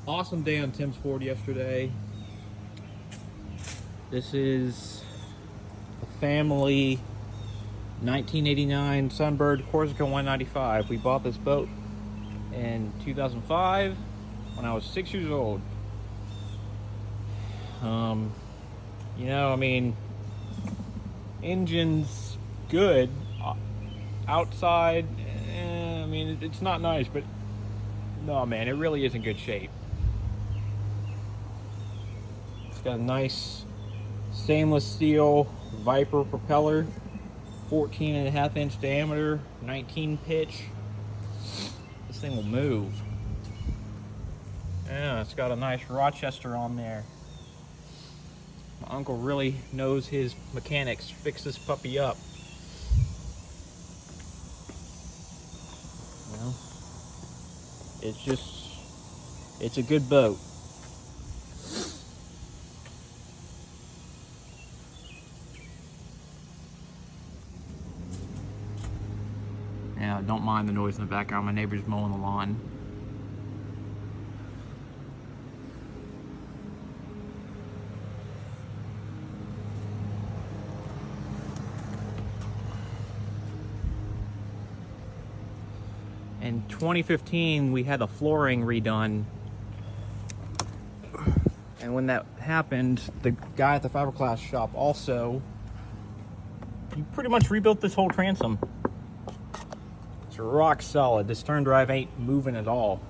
Awesome day on Tim's Ford yesterday. This is a family 1989 Sunbird Corsica 195. We bought this boat in 2005 when I was 6 years old. Engine's good. Outside, it's not nice, but no, man, it really is in good shape. It's got a nice stainless steel Viper propeller, 14.5-inch diameter, 19 pitch. This thing will move. Yeah, it's got a nice Rochester on there. My uncle really knows his mechanics. Fix this puppy up. You know, it's a good boat. Yeah, don't mind the noise in the background. My neighbor's mowing the lawn. In 2015, we had the flooring redone. And when that happened, the guy at the fiberglass shop also, he pretty much rebuilt this whole transom. It's rock solid. This stern drive ain't moving at all.